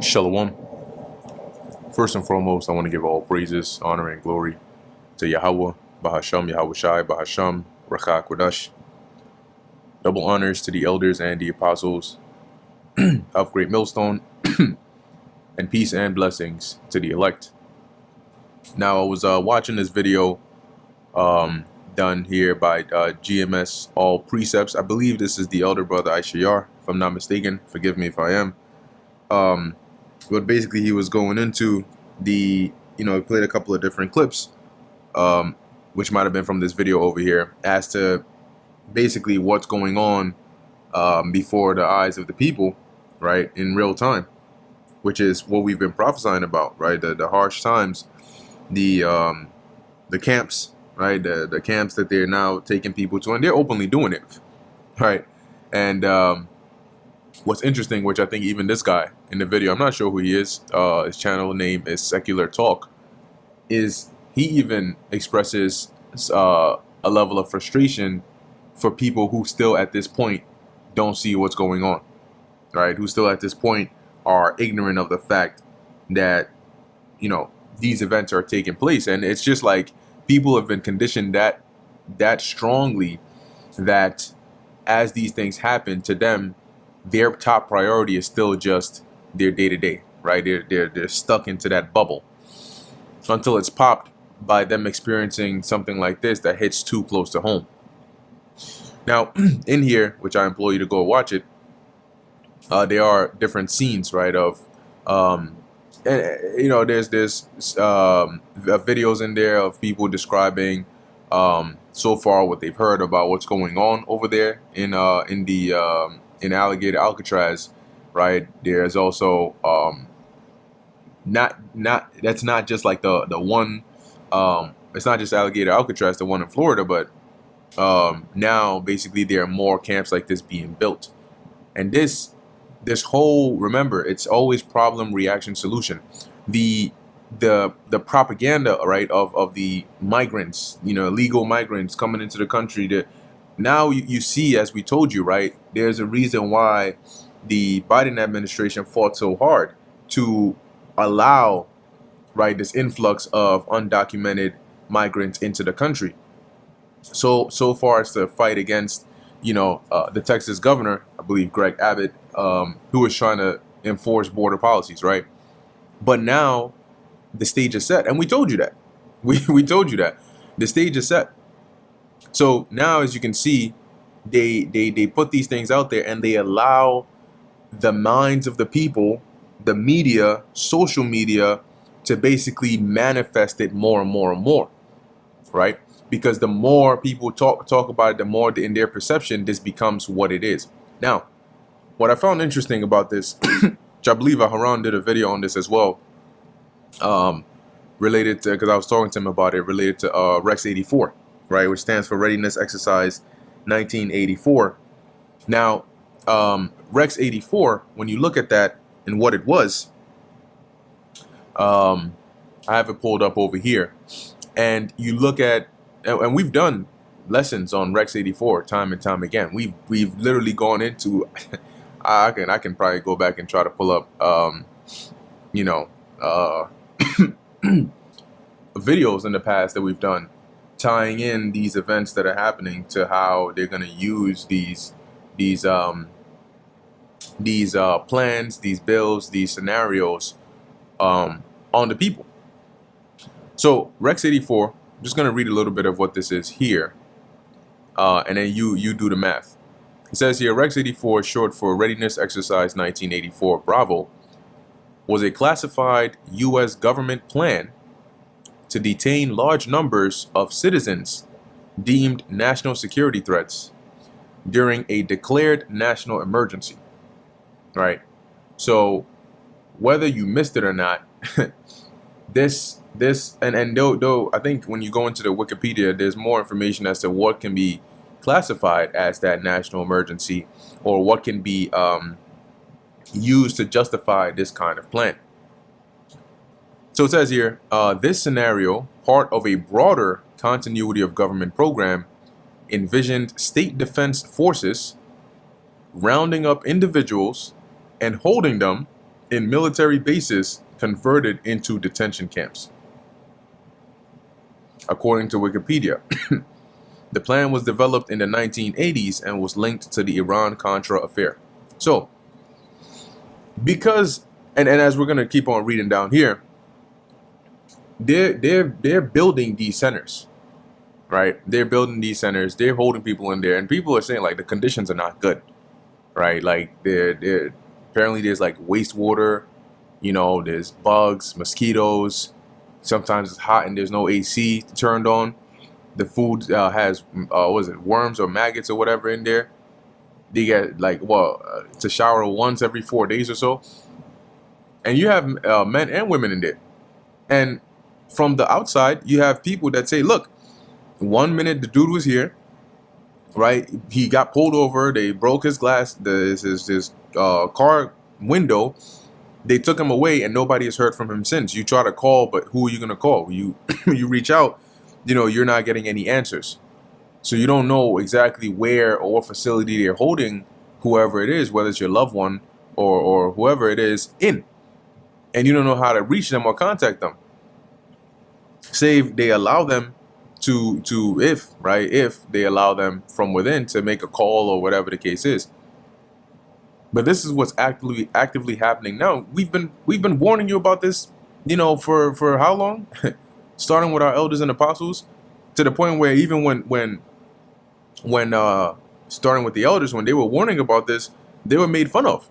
Shalom. First and foremost, I want to give all praises, honor, and glory to Yahweh, Bahasham, Yahweh Shai, Bahasham, Rakha Kodash. Double honors to the elders and the apostles of Great Millstone, and peace and blessings to the elect. Now, I was watching this video done here by GMS All Precepts. I believe this is the elder brother Aishayar, if I'm not mistaken. Forgive me if I am. But basically he was going into he played a couple of different clips, which might have been from this video over here, as to basically what's going on before the eyes of the people, right, in real time, which is what we've been prophesying about, right? The harsh times, the camps, right? The camps that they're now taking people to, and they're openly doing it, right? And what's interesting, which I think even this guy in the video, I'm not sure who he is, his channel name is Secular Talk, is he even expresses a level of frustration for people who still at this point don't see what's going on, right? Who still at this point are ignorant of the fact that, these events are taking place. And it's just like people have been conditioned that strongly that as these things happen to them, their top priority is still just their day-to-day, right? They're stuck into that bubble until it's popped by them experiencing something like this that hits too close to home. Now, in here, which I implore you to go watch it, there are different scenes, right? Of there's videos in there of people describing so far what they've heard about what's going on over there in Alligator Alcatraz, right? There's also that's not just like the one, it's not just Alligator Alcatraz, the one in Florida, but now basically there are more camps like this being built. And this whole, remember, it's always problem, reaction, solution. The propaganda, right, of the migrants, illegal migrants coming into the country, now you see, as we told you, right, there's a reason why the Biden administration fought so hard to allow, right, this influx of undocumented migrants into the country. So far as to fight against, the Texas governor, I believe Greg Abbott, who was trying to enforce border policies, right? But now the stage is set, and we told you that. We told you that the stage is set. So now, as you can see, they put these things out there, and they allow the minds of the people, the media, social media, to basically manifest it more and more and more, right? Because the more people talk about it, the more in their perception, this becomes what it is. Now, what I found interesting about this, which I believe Haran did a video on this as well, related to, because I was talking to him about it, related to Rex 84, right, which stands for Readiness Exercise 1984. Now, Rex 84, when you look at that and what it was, I have it pulled up over here, and you look at, and we've done lessons on Rex 84 time and time again. We've literally gone into I can probably go back and try to pull up videos in the past that we've done, tying in these events that are happening to how they're going to use these plans, these bills, these scenarios on the people. So Rex 84, I'm just going to read a little bit of what this is here, and then you do the math. It says here, Rex 84, short for Readiness Exercise 1984 Bravo, was a classified U.S. government plan to detain large numbers of citizens deemed national security threats during a declared national emergency, right? So whether you missed it or not, and though I think when you go into the Wikipedia, there's more information as to what can be classified as that national emergency, or what can be used to justify this kind of plan. So it says here, this scenario, part of a broader continuity of government program, envisioned state defense forces rounding up individuals and holding them in military bases converted into detention camps. According to Wikipedia, the plan was developed in the 1980s and was linked to the Iran-Contra affair. So, because, and as we're going to keep on reading down here, they're building these centers, right? They're building these centers. They're holding people in there, and people are saying like the conditions are not good, right? Like they're apparently there's like wastewater, there's bugs, mosquitoes. Sometimes it's hot and there's no AC turned on. The food has worms or maggots or whatever in there. They get to shower once every 4 days or so, and you have men and women in there. And from the outside, you have people that say, look, 1 minute the dude was here, right? He got pulled over. They broke his glass, his car window. They took him away, and nobody has heard from him since. You try to call, but who are you gonna call? You reach out, you're not getting any answers. So you don't know exactly where or what facility they're holding whoever it is, whether it's your loved one or whoever it is in, and you don't know how to reach them or contact them. Save they allow them if they allow them from within to make a call or whatever the case is. But this is what's actively happening now. We've been warning you about this, for how long? Starting with our elders and apostles, to the point where even when starting with the elders, when they were warning about this, they were made fun of.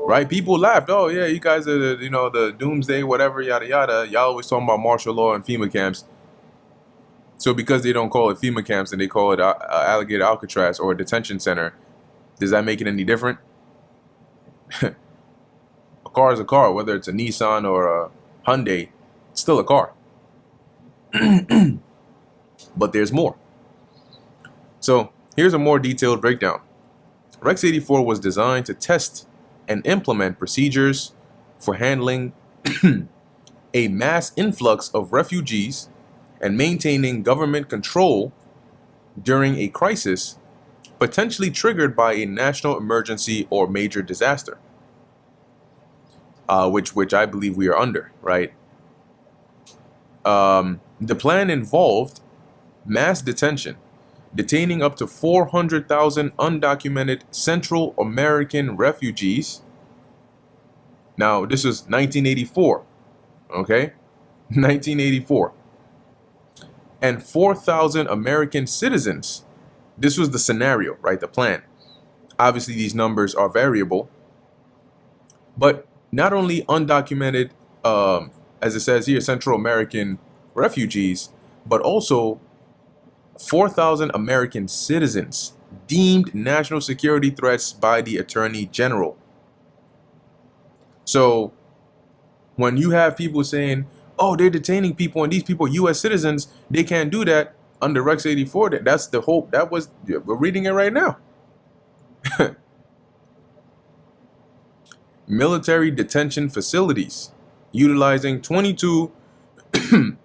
Right? People laughed. Oh yeah, you guys are the doomsday, whatever, yada yada. Y'all always talking about martial law and FEMA camps. So because they don't call it FEMA camps and they call it Alligator Alcatraz or a detention center, does that make it any different? A car is a car, whether it's a Nissan or a Hyundai, it's still a car. But there's more. So here's a more detailed breakdown. Rex 84 was designed to test and implement procedures for handling a mass influx of refugees and maintaining government control during a crisis potentially triggered by a national emergency or major disaster, which I believe we are under, right? The plan involved mass detention, detaining up to 400,000 undocumented Central American refugees. Now, this was 1984, okay? 1984. And 4,000 American citizens. This was the scenario, right? The plan. Obviously, these numbers are variable. But not only undocumented, as it says here, Central American refugees, but also 4,000 American citizens deemed national security threats by the Attorney General. So when you have people saying, oh, they're detaining people and these people are U.S. citizens, they can't do that under Rex 84, that's the hope. We're reading it right now. Military detention facilities, utilizing 22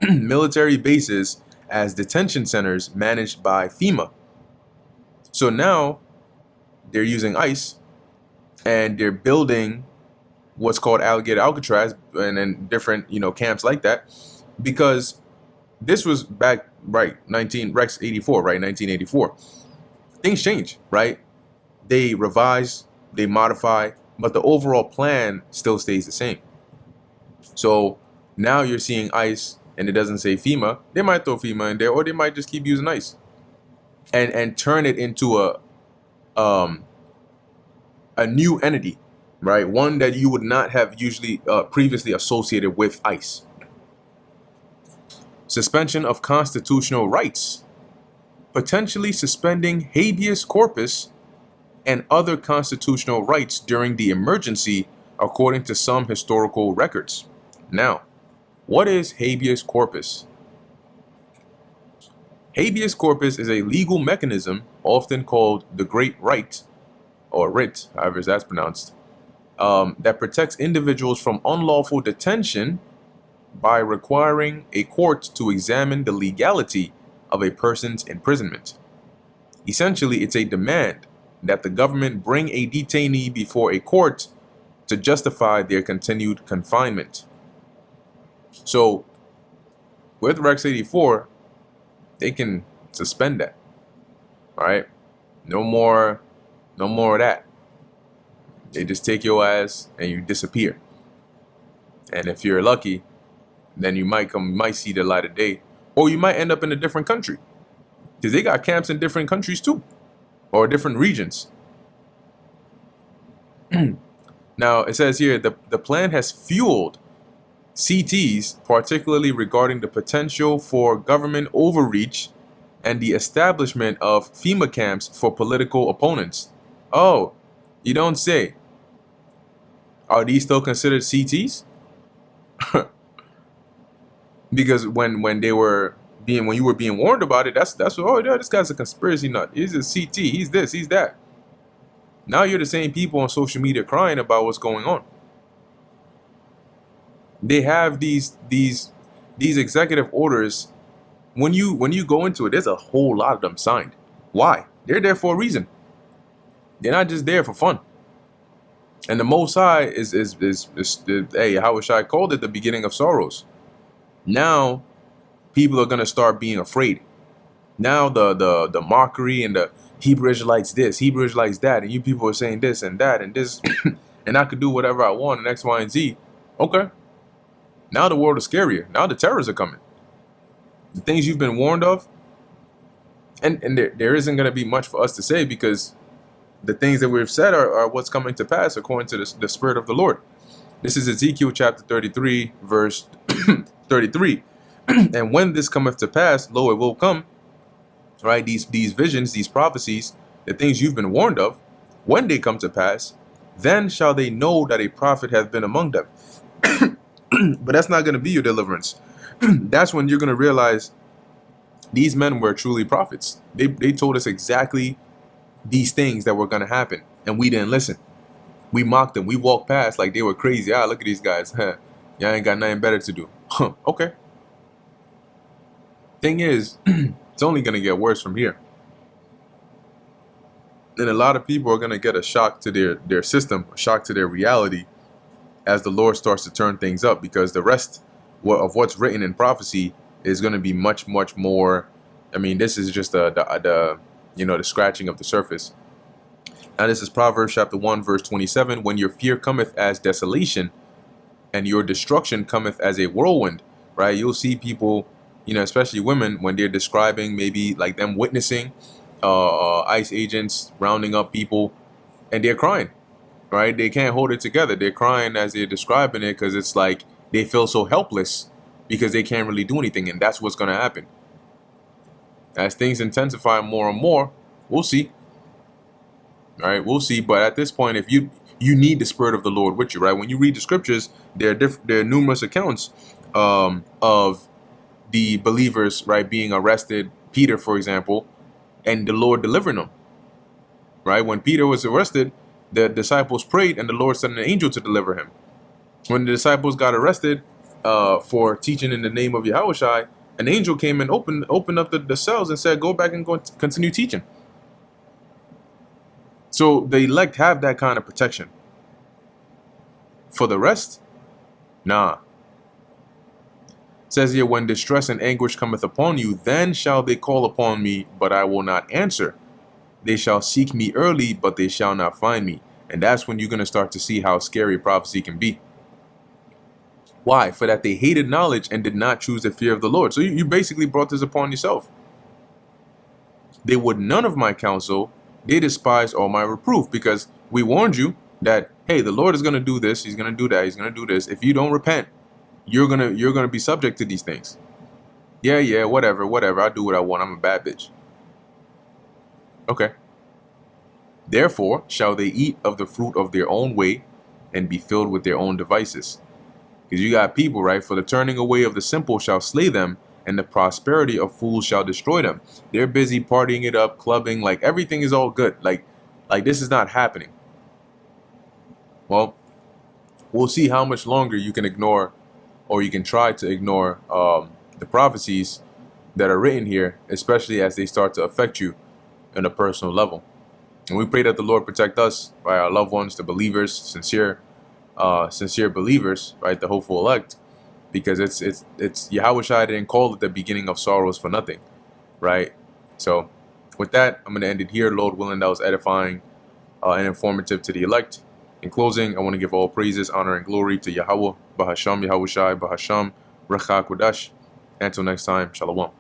military bases as detention centers managed by FEMA. So now they're using ICE and they're building what's called Alligator Alcatraz and then different, camps like that, because this was back, right, Rex 84, right, 1984. Things change, right? They revise, they modify, but the overall plan still stays the same. So now you're seeing ICE and it doesn't say FEMA. They might throw FEMA in there, or they might just keep using ICE and turn it into a new entity, right? One that you would not have usually previously associated with ICE. Suspension of constitutional rights, potentially suspending habeas corpus and other constitutional rights during the emergency, according to some historical records. Now, what is habeas corpus? Habeas corpus is a legal mechanism, often called the Great Right, or writ, however that's pronounced, that protects individuals from unlawful detention by requiring a court to examine the legality of a person's imprisonment. Essentially, it's a demand that the government bring a detainee before a court to justify their continued confinement. So with Rex 84, they can suspend that. All right, no more of that. They just take your ass and you disappear. And if you're lucky, then you might see the light of day, or you might end up in a different country, because they got camps in different countries too, or different regions. Now it says here the plan has fueled CTs, particularly regarding the potential for government overreach and the establishment of FEMA camps for political opponents. Oh, you don't say. Are these still considered CTs? Because when you were being warned about it, that's what, oh yeah, this guy's a conspiracy nut. He's a CT. He's this. He's that. Now you're the same people on social media crying about what's going on. They have these executive orders. When you go into it, there's a whole lot of them signed. Why? They're there for a reason. They're not just there for fun. And the Most High is hey, how wish I called it the beginning of sorrows. Now people are gonna start being afraid. Now the mockery and the Hebrew Israelites this, Hebrew Israelites that, and you people are saying this and that and this, and I could do whatever I want and X, Y, and Z. Okay. Now the world is scarier. Now the terrors are coming. The things you've been warned of, and there isn't going to be much for us to say, because the things that we've said are what's coming to pass according to the Spirit of the Lord. This is Ezekiel chapter 33, verse 33. And when this cometh to pass, lo, it will come, right? These visions, these prophecies, the things you've been warned of, when they come to pass, then shall they know that a prophet hath been among them. But that's not going to be your deliverance. That's when you're going to realize these men were truly prophets. They told us exactly these things that were going to happen, and we didn't listen. We mocked them. We walked past like they were crazy. Ah, look at these guys. Y'all ain't got nothing better to do. Okay. Thing is, it's only going to get worse from here. And a lot of people are going to get a shock to their system, a shock to their reality, as the Lord starts to turn things up, because the rest of what's written in prophecy is going to be much, much more. I mean, this is just the scratching of the surface. Now, this is Proverbs chapter 1, verse 27. When your fear cometh as desolation, and your destruction cometh as a whirlwind, right? You'll see people, especially women, when they're describing maybe like them witnessing ICE agents rounding up people, and they're crying. Right? They can't hold it together. They're crying as they're describing it, because it's like they feel so helpless because they can't really do anything. And that's what's going to happen. As things intensify more and more, we'll see. All right, we'll see. But at this point, if you need the Spirit of the Lord with you, right? When you read the scriptures, there are numerous accounts of the believers, right, being arrested. Peter, for example, and the Lord delivering them. Right? When Peter was arrested, the disciples prayed, and the Lord sent an angel to deliver him. When the disciples got arrested for teaching in the name of Yahushua, an angel came and opened up the cells and said, go back and continue teaching. So the elect have that kind of protection. For the rest, nah. It says here, when distress and anguish cometh upon you, then shall they call upon me, but I will not answer. They shall seek me early, but they shall not find me. And that's when you're going to start to see how scary prophecy can be. Why? For that they hated knowledge and did not choose the fear of the Lord. So you basically brought this upon yourself. They would none of my counsel. They despised all my reproof, because we warned you that, hey, the Lord is going to do this. He's going to do that. He's going to do this. If you don't repent, you're going to be subject to these things. Yeah, whatever. I do what I want. I'm a bad bitch. Okay. Therefore shall they eat of the fruit of their own way and be filled with their own devices. Because you got people, right? For the turning away of the simple shall slay them, and the prosperity of fools shall destroy them. They're busy partying it up, clubbing, like everything is all good. Like this is not happening. Well, we'll see how much longer you can ignore, or you can try to ignore the prophecies that are written here, especially as they start to affect you on a personal level. And we pray that the Lord protect us, right, our loved ones, the believers, sincere sincere believers, right? The hopeful elect, because it's Yahweh Shai didn't call it the beginning of sorrows for nothing, right? So with that, I'm going to end it here. Lord willing, that was edifying and informative to the elect. In closing, I want to give all praises, honor, and glory to Yahweh, Bahasham, Yahweh Shai, Bahasham, Rechak Kodash. Until next time, Shalom.